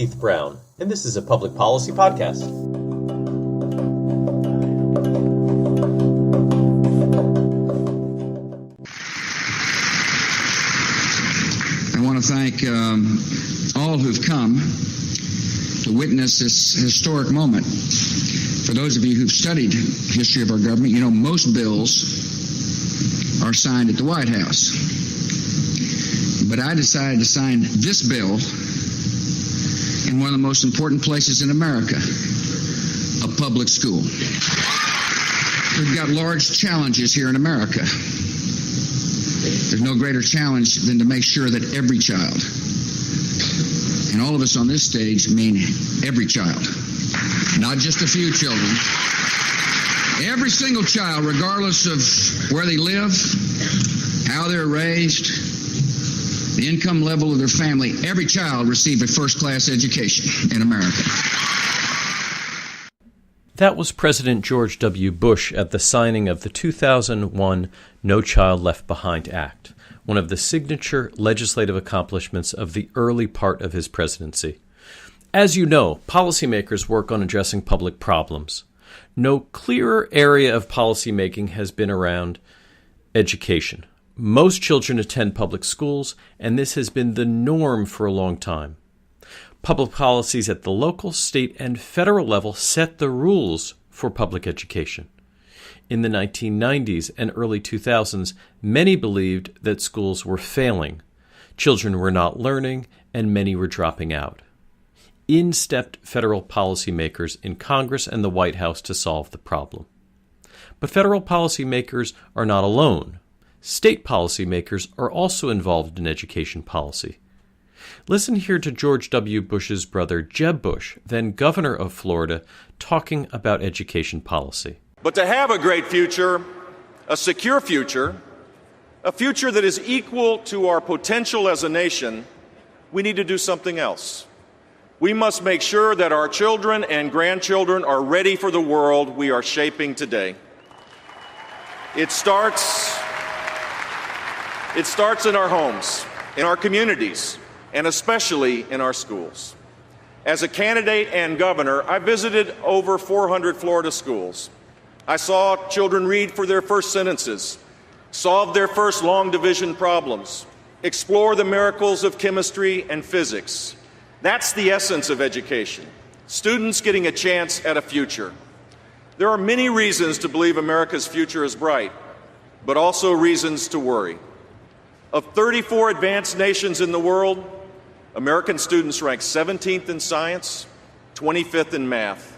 Keith Brown, and this is a public policy podcast. I want to thank all who've come to witness this historic moment. For those of you who've studied history of our government, you know most bills are signed at the White House. But I decided to sign this bill in one of the most important places in America, a public school. We've got large challenges here in America. There's no greater challenge than to make sure that every child, and all of us on this stage mean every child, not just a few children, every single child, regardless of where they live, how they're raised, the income level of their family, every child receive a first-class education in America. That was President George W. Bush at the signing of the 2001 No Child Left Behind Act, one of the signature legislative accomplishments of the early part of his presidency. As you know, policymakers work on addressing public problems. No clearer area of policymaking has been around education. Most children attend public schools, and this has been the norm for a long time. Public policies at the local, state, and federal level set the rules for public education. In the 1990s and early 2000s, many believed that schools were failing. Children were not learning, and many were dropping out. In stepped federal policymakers in Congress and the White House to solve the problem. But federal policymakers are not alone. State policymakers are also involved in education policy. Listen here to George W. Bush's brother, Jeb Bush, then governor of Florida, talking about education policy. But to have a great future, a secure future, a future that is equal to our potential as a nation, we need to do something else. We must make sure that our children and grandchildren are ready for the world we are shaping today. It starts in our homes, in our communities, and especially in our schools. As a candidate and governor, I visited over 400 Florida schools. I saw children read for their first sentences, solve their first long division problems, explore the miracles of chemistry and physics. That's the essence of education, students getting a chance at a future. There are many reasons to believe America's future is bright, but also reasons to worry. Of 34 advanced nations in the world, American students rank 17th in science, 25th in math.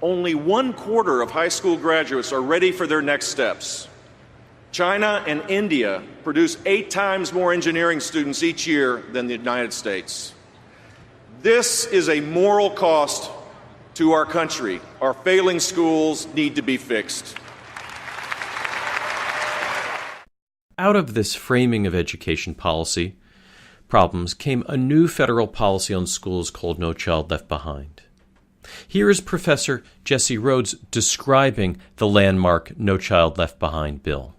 Only 1/4 of high school graduates are ready for their next steps. China and India produce 8 times more engineering students each year than the United States. This is a moral cost to our country. Our failing schools need to be fixed. Out of this framing of education policy problems came a new federal policy on schools called No Child Left Behind. Here is Professor Jesse Rhodes describing the landmark No Child Left Behind bill.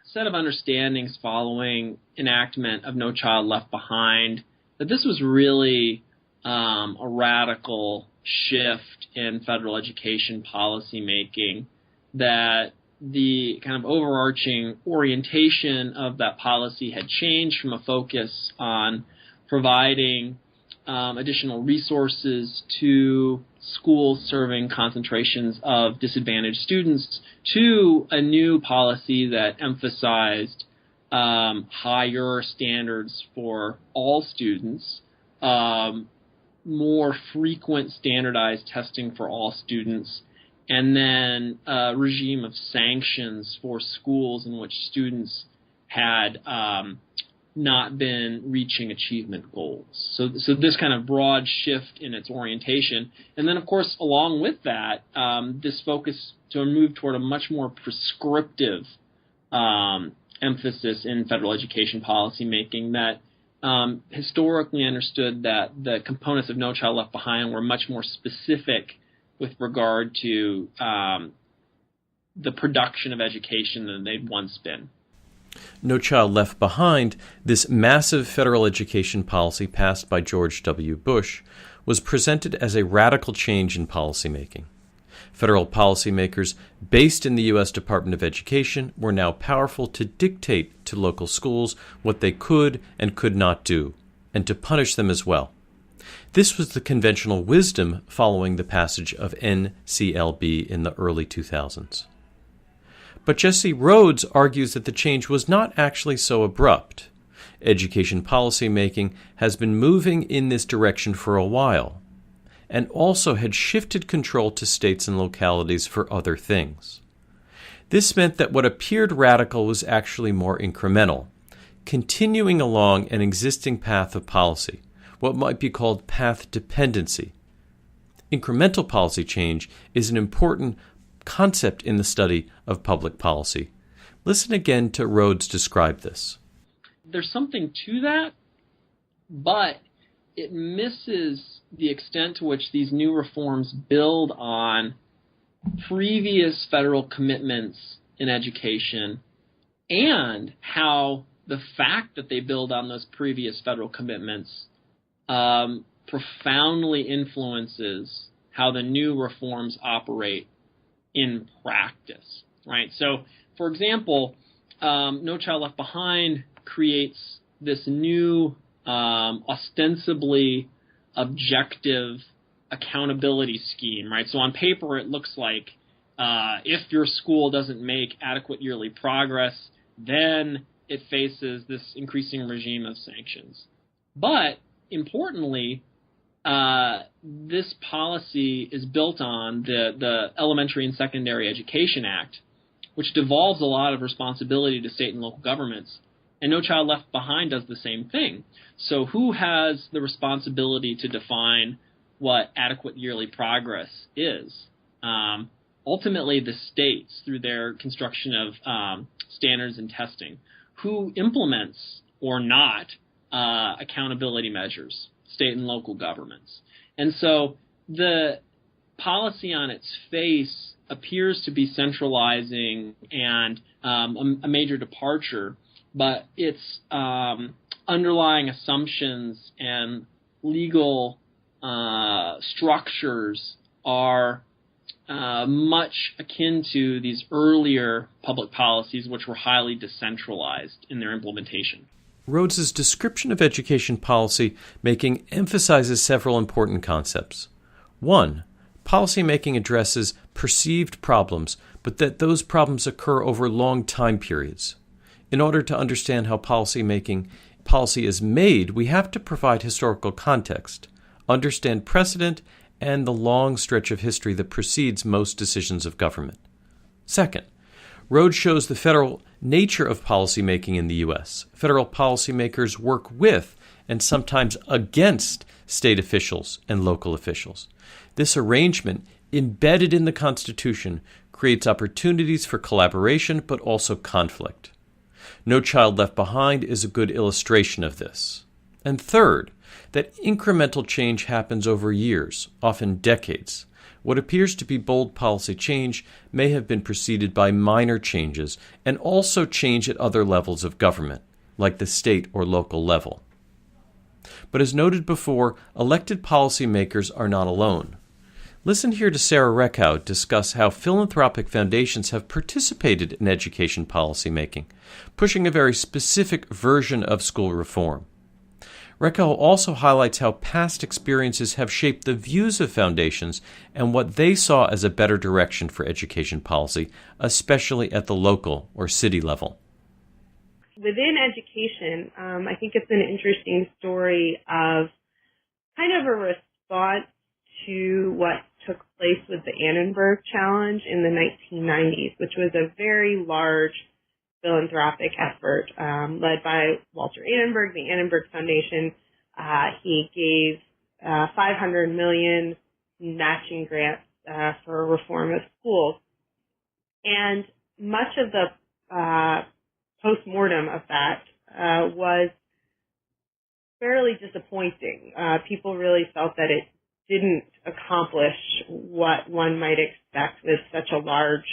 A set of understandings following enactment of No Child Left Behind, that this was really a radical shift in federal education policy making, that the kind of overarching orientation of that policy had changed from a focus on providing additional resources to schools serving concentrations of disadvantaged students to a new policy that emphasized higher standards for all students, more frequent standardized testing for all students, and then a regime of sanctions for schools in which students had not been reaching achievement goals. So this kind of broad shift in its orientation. And then, of course, along with that, this focus to move toward a much more prescriptive emphasis in federal education policy making that historically understood that the components of No Child Left Behind were much more specific with regard to the production of education than they'd once been. No Child Left Behind, this massive federal education policy passed by George W. Bush, was presented as a radical change in policymaking. Federal policymakers based in the U.S. Department of Education were now powerful to dictate to local schools what they could and could not do, and to punish them as well. This was the conventional wisdom following the passage of NCLB in the early 2000s. But Jesse Rhodes argues that the change was not actually so abrupt. Education policymaking has been moving in this direction for a while, and also had shifted control to states and localities for other things. This meant that what appeared radical was actually more incremental, continuing along an existing path of policy, what might be called path dependency. Incremental policy change is an important concept in the study of public policy. Listen again to Rhodes describe this. There's something to that, but it misses the extent to which these new reforms build on previous federal commitments in education, and how the fact that they build on those previous federal commitments profoundly influences how the new reforms operate in practice, right? So, for example, No Child Left Behind creates this new ostensibly objective accountability scheme, right? So on paper it looks like if your school doesn't make adequate yearly progress, then it faces this increasing regime of sanctions. But importantly, this policy is built on the Elementary and Secondary Education Act, which devolves a lot of responsibility to state and local governments. And No Child Left Behind does the same thing. So who has the responsibility to define what adequate yearly progress is? Ultimately, the states, through their construction of standards and testing. Who implements or not accountability measures? State and local governments. And so the policy on its face appears to be centralizing and a major departure, but its underlying assumptions and legal structures are much akin to these earlier public policies, which were highly decentralized in their implementation. Rhodes's description of education policy making emphasizes several important concepts. One, policymaking addresses perceived problems, but that those problems occur over long time periods. In order to understand how policy is made, we have to provide historical context, understand precedent, and the long stretch of history that precedes most decisions of government. Second, Rhodes shows the federal nature of policymaking in the U.S. Federal policymakers work with and sometimes against state officials and local officials. This arrangement, embedded in the Constitution, creates opportunities for collaboration but also conflict. No Child Left Behind is a good illustration of this. And third, that incremental change happens over years, often decades. What appears to be bold policy change may have been preceded by minor changes and also change at other levels of government, like the state or local level. But as noted before, elected policymakers are not alone. Listen here to Sarah Reckhow discuss how philanthropic foundations have participated in education policymaking, pushing a very specific version of school reform. Reckhow also highlights how past experiences have shaped the views of foundations and what they saw as a better direction for education policy, especially at the local or city level. Within education, I think it's an interesting story of kind of a response to what took place with the Annenberg Challenge in the 1990s, which was a very large philanthropic effort led by Walter Annenberg, the Annenberg Foundation. He gave $500 million matching grants for reform of schools. And much of the post-mortem of that was fairly disappointing. People really felt that it didn't accomplish what one might expect with such a large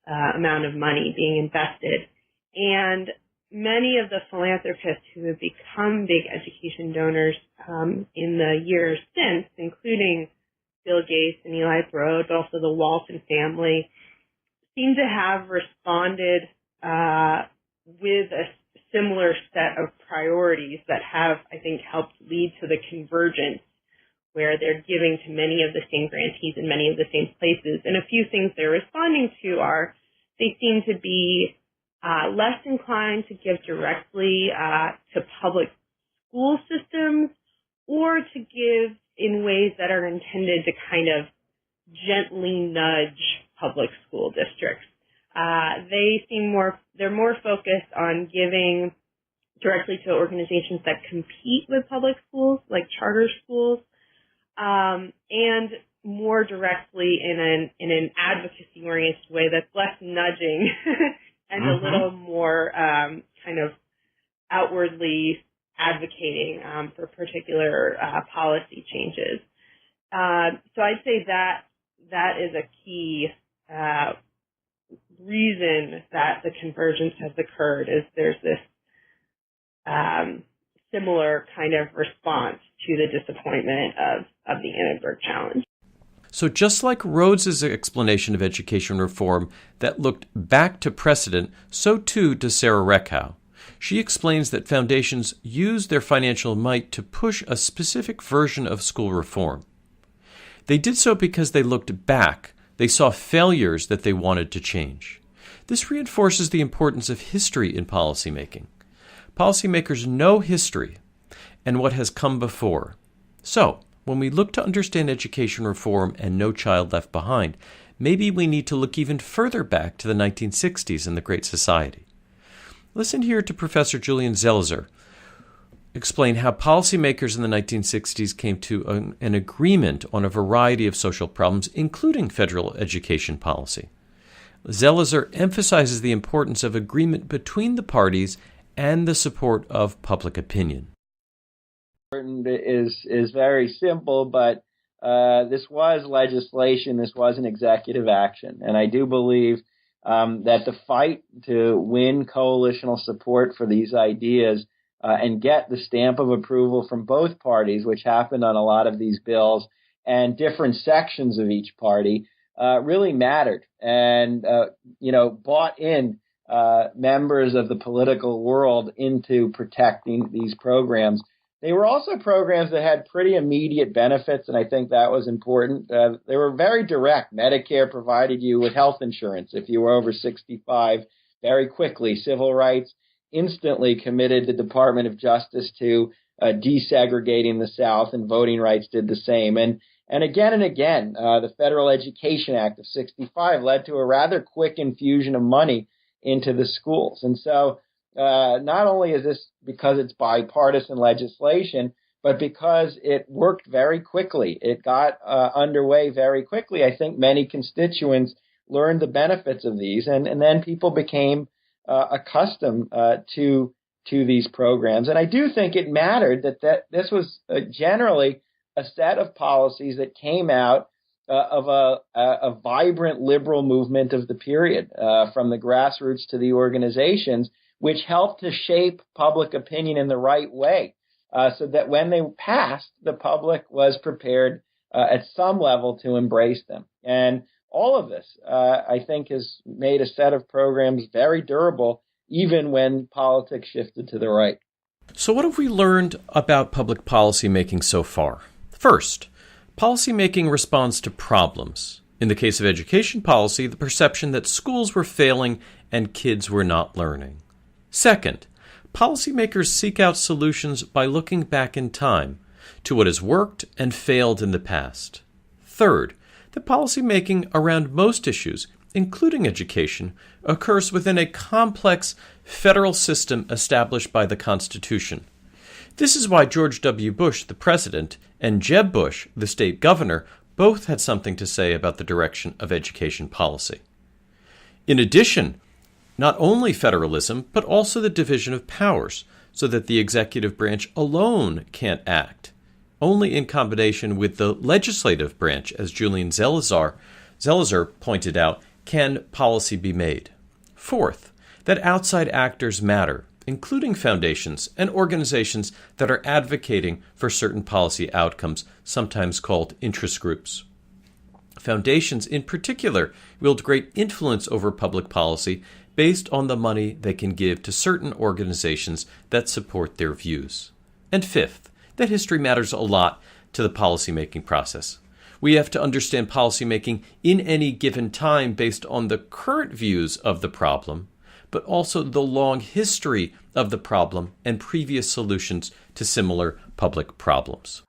amount of money being invested. And many of the philanthropists who have become big education donors in the years since, including Bill Gates and Eli Broad, but also the Walton family, seem to have responded with a similar set of priorities that have, I think, helped lead to the convergence where they're giving to many of the same grantees in many of the same places. And a few things they're responding to are they seem to be less inclined to give directly to public school systems or to give in ways that are intended to kind of gently nudge public school districts. They're more focused on giving directly to organizations that compete with public schools, like charter schools, and more directly in an advocacy-oriented way that's less nudging and a little more kind of outwardly advocating for particular policy changes. So I'd say that is a key reason that the convergence has occurred, is there's this similar kind of response to the disappointment of the Annenberg challenge. So just like Rhodes's explanation of education reform that looked back to precedent, so too does Sarah Reckhow. She explains that foundations use their financial might to push a specific version of school reform. They did so because they looked back. They saw failures that they wanted to change. This reinforces the importance of history in policymaking. Policymakers know history and what has come before. So, when we look to understand education reform and No Child Left Behind, maybe we need to look even further back to the 1960s and the Great Society. Listen here to Professor Julian Zelizer explain how policymakers in the 1960s came to an agreement on a variety of social problems, including federal education policy. Zelizer emphasizes the importance of agreement between the parties and the support of public opinion. Is very simple, but this was legislation, this was an executive action. And I do believe that the fight to win coalitional support for these ideas and get the stamp of approval from both parties, which happened on a lot of these bills, and different sections of each party, really mattered and, bought in members of the political world into protecting these programs. They were also programs that had pretty immediate benefits, and I think that was important. They were very direct. Medicare provided you with health insurance if you were over 65 very quickly. Civil rights instantly committed the Department of Justice to desegregating the South, and voting rights did the same. And again, the Federal Education Act of 65 led to a rather quick infusion of money into the schools. And so not only is this because it's bipartisan legislation, but because it worked very quickly. It got underway very quickly. I think many constituents learned the benefits of these, and then people became accustomed to these programs. And I do think it mattered that this was generally a set of policies that came out of a vibrant liberal movement of the period, from the grassroots to the organizations, which helped to shape public opinion in the right way, so that when they passed, the public was prepared at some level to embrace them. And all of this, I think, has made a set of programs very durable, even when politics shifted to the right. So what have we learned about public policy making so far? First, policymaking responds to problems. In the case of education policy, the perception that schools were failing and kids were not learning. Second, policymakers seek out solutions by looking back in time to what has worked and failed in the past. Third, the policymaking around most issues, including education, occurs within a complex federal system established by the Constitution. This is why George W. Bush, the president, and Jeb Bush, the state governor, both had something to say about the direction of education policy. In addition, not only federalism, but also the division of powers, so that the executive branch alone can't act. Only in combination with the legislative branch, as Julian Zelizer pointed out, can policy be made. Fourth, that outside actors matter. including foundations and organizations that are advocating for certain policy outcomes, sometimes called interest groups. Foundations, in particular, wield great influence over public policy based on the money they can give to certain organizations that support their views. And fifth, that history matters a lot to the policymaking process. We have to understand policymaking in any given time based on the current views of the problem, but also the long history of the problem and previous solutions to similar public problems.